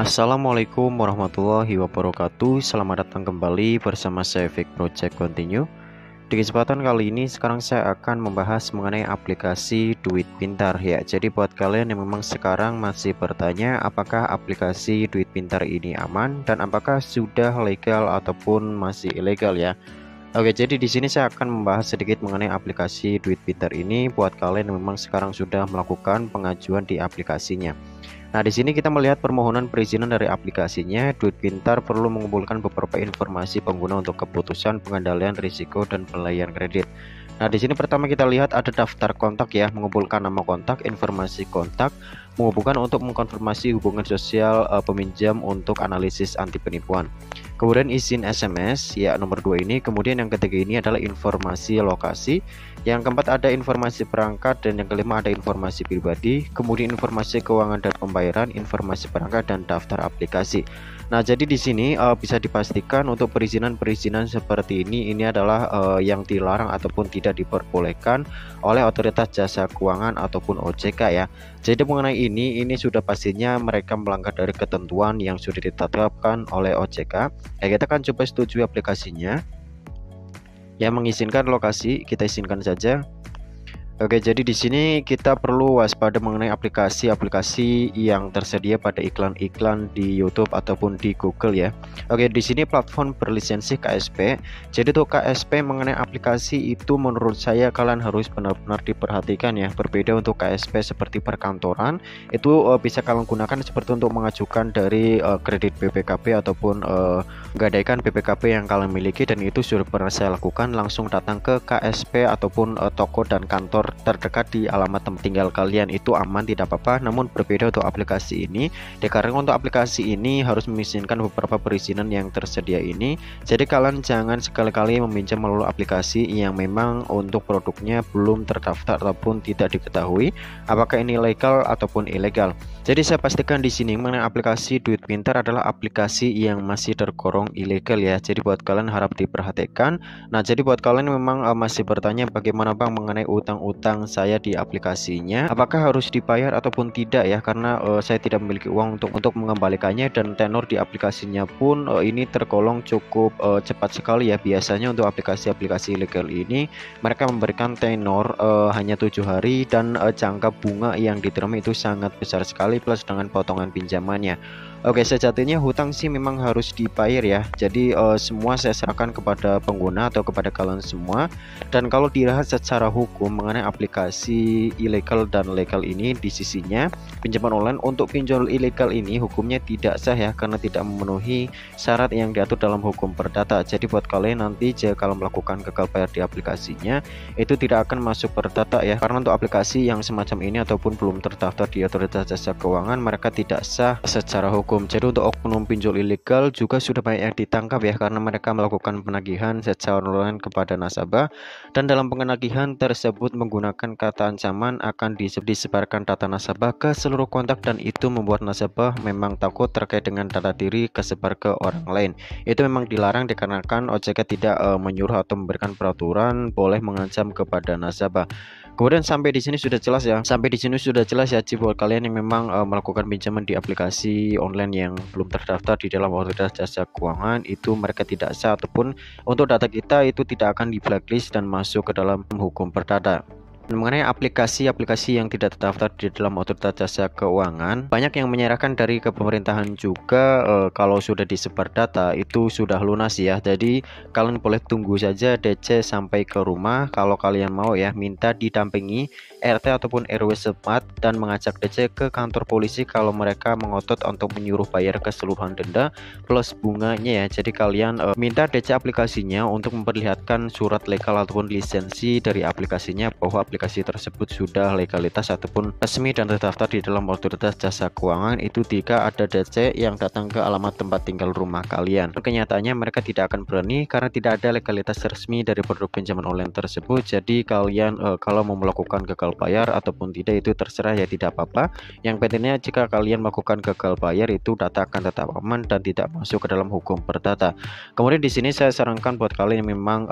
Assalamualaikum warahmatullahi wabarakatuh. Selamat datang kembali bersama saya Vic Project Continue. Di kesempatan kali ini sekarang saya akan membahas mengenai aplikasi Duit Pintar ya. Jadi buat kalian yang memang sekarang masih bertanya apakah aplikasi Duit Pintar ini aman dan apakah sudah legal ataupun masih ilegal ya. Oke, jadi di sini saya akan membahas sedikit mengenai aplikasi Duit Pintar ini buat kalian yang memang sekarang sudah melakukan pengajuan di aplikasinya. Nah, di sini kita melihat permohonan perizinan dari aplikasinya. Duit Pintar perlu mengumpulkan beberapa informasi pengguna untuk keputusan pengendalian risiko dan penilaian kredit. Nah, di sini pertama kita lihat ada daftar kontak ya, mengumpulkan nama kontak, informasi kontak, menghubungkan untuk mengkonfirmasi hubungan sosial peminjam untuk analisis anti penipuan. Kemudian izin SMS ya nomor 2 ini. Kemudian yang ketiga ini adalah informasi lokasi. Yang keempat ada informasi perangkat dan yang kelima ada informasi pribadi. Kemudian informasi keuangan dan pembayaran, informasi perangkat dan daftar aplikasi. Nah, jadi di sini bisa dipastikan untuk perizinan-perizinan seperti ini adalah yang dilarang ataupun tidak diperbolehkan oleh Otoritas Jasa Keuangan ataupun OJK ya. Jadi mengenai ini sudah pastinya mereka melanggar dari ketentuan yang sudah ditetapkan oleh OJK. Ya, kita akan coba setujui aplikasinya. Yang mengizinkan lokasi kita izinkan saja. Oke, jadi di sini kita perlu waspada mengenai aplikasi-aplikasi yang tersedia pada iklan-iklan di YouTube ataupun di Google ya. Oke, di sini platform berlisensi KSP. Jadi untuk KSP mengenai aplikasi itu menurut saya kalian harus benar-benar diperhatikan ya. Berbeda untuk KSP seperti perkantoran, itu bisa kalian gunakan seperti untuk mengajukan dari kredit BPKB ataupun menggadaikan BPKB yang kalian miliki, dan itu sudah pernah saya lakukan. Langsung datang ke KSP ataupun toko dan kantor terdekat di alamat tempat tinggal kalian, itu aman, tidak apa-apa. Namun berbeda untuk aplikasi ini, dikarenakan untuk aplikasi ini harus mengizinkan beberapa perizinan yang tersedia ini. Jadi kalian jangan sekali-kali meminjam melalui aplikasi yang memang untuk produknya belum terdaftar ataupun tidak diketahui apakah ini legal ataupun ilegal. Jadi saya pastikan di sini mengenai aplikasi Duit Pintar adalah aplikasi yang masih tergolong ilegal ya. Jadi buat kalian harap diperhatikan. Nah, jadi buat kalian yang memang masih bertanya bagaimana Bang mengenai utang saya di aplikasinya, apakah harus dibayar ataupun tidak ya, karena saya tidak memiliki uang untuk mengembalikannya, dan tenor di aplikasinya pun ini tergolong cukup cepat sekali ya. Biasanya untuk aplikasi-aplikasi ilegal ini mereka memberikan tenor hanya 7 hari, dan jangka bunga yang diterima itu sangat besar sekali plus dengan potongan pinjamannya. Oke, sejatinya hutang sih memang harus dibayar ya. Jadi semua saya serahkan kepada pengguna atau kepada kalian semua. Dan kalau dilihat secara hukum mengenai aplikasi ilegal dan legal ini, di sisinya pinjaman online untuk pinjol ilegal ini hukumnya tidak sah ya, karena tidak memenuhi syarat yang diatur dalam hukum perdata. Jadi buat kalian nanti jika kalau melakukan gagal bayar di aplikasinya, itu tidak akan masuk perdata ya. Karena untuk aplikasi yang semacam ini ataupun belum terdaftar di Otoritas Jasa Keuangan, mereka tidak sah secara hukum. Jadi untuk oknum pinjol ilegal juga sudah banyak yang ditangkap ya, karena mereka melakukan penagihan secara online kepada nasabah, dan dalam penagihan tersebut menggunakan kata ancaman akan disebarkan data nasabah ke seluruh kontak, dan itu membuat nasabah memang takut terkait dengan data diri kesebar ke orang lain. Itu memang dilarang dikarenakan OJK tidak menyuruh atau memberikan peraturan boleh mengancam kepada nasabah. Kemudian sampai di sini sudah jelas ya. Jadi buat kalian yang memang melakukan pinjaman di aplikasi online yang belum terdaftar di dalam Otoritas Jasa Keuangan, itu mereka tidak sah, ataupun untuk data kita itu tidak akan di blacklist dan masuk ke dalam hukum perdata. Mengenai aplikasi-aplikasi yang tidak terdaftar di dalam Otoritas Jasa Keuangan, banyak yang menyerahkan dari ke pemerintahan juga. Kalau sudah disebar data itu sudah lunas ya. Jadi kalian boleh tunggu saja DC sampai ke rumah. Kalau kalian mau ya, minta didampingi RT ataupun RW setempat dan mengajak DC ke kantor polisi kalau mereka mengotot untuk menyuruh bayar keseluruhan denda plus bunganya ya. Jadi kalian minta DC aplikasinya untuk memperlihatkan surat legal ataupun lisensi dari aplikasinya bahwa aplikasi tersebut sudah legalitas ataupun resmi dan terdaftar di dalam Otoritas Jasa Keuangan. Itu jika ada DC yang datang ke alamat tempat tinggal rumah kalian. Kenyataannya mereka tidak akan berani karena tidak ada legalitas resmi dari produk pinjaman online tersebut. Jadi kalian kalau mau melakukan gagal bayar ataupun tidak itu terserah ya, tidak apa-apa. Yang pentingnya jika kalian melakukan gagal bayar itu data akan tetap aman dan tidak masuk ke dalam hukum perdata. Kemudian di sini saya sarankan buat kalian yang memang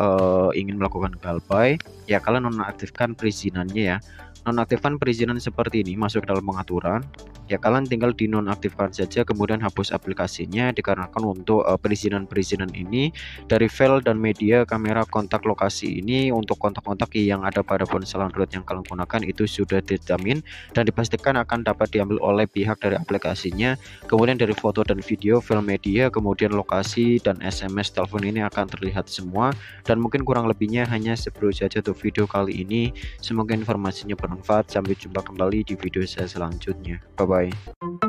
ingin melakukan gagal buy ya, kalian nonaktifkan perizinannya ya. nonaktifkan perizinan seperti ini, masuk dalam pengaturan. Ya, kalian tinggal dinonaktifkan saja, kemudian hapus aplikasinya, dikarenakan untuk perizinan-perizinan ini dari file dan media kamera kontak lokasi ini untuk kontak-kontak yang ada pada ponsel Android yang kalian gunakan itu sudah dijamin dan dipastikan akan dapat diambil oleh pihak dari aplikasinya. Kemudian dari foto dan video, file media, kemudian lokasi dan SMS telepon ini akan terlihat semua. Dan mungkin kurang lebihnya hanya seperti saja untuk video kali ini. Semoga informasinya bermanfaat. Sampai jumpa kembali di video saya selanjutnya. Bye bye.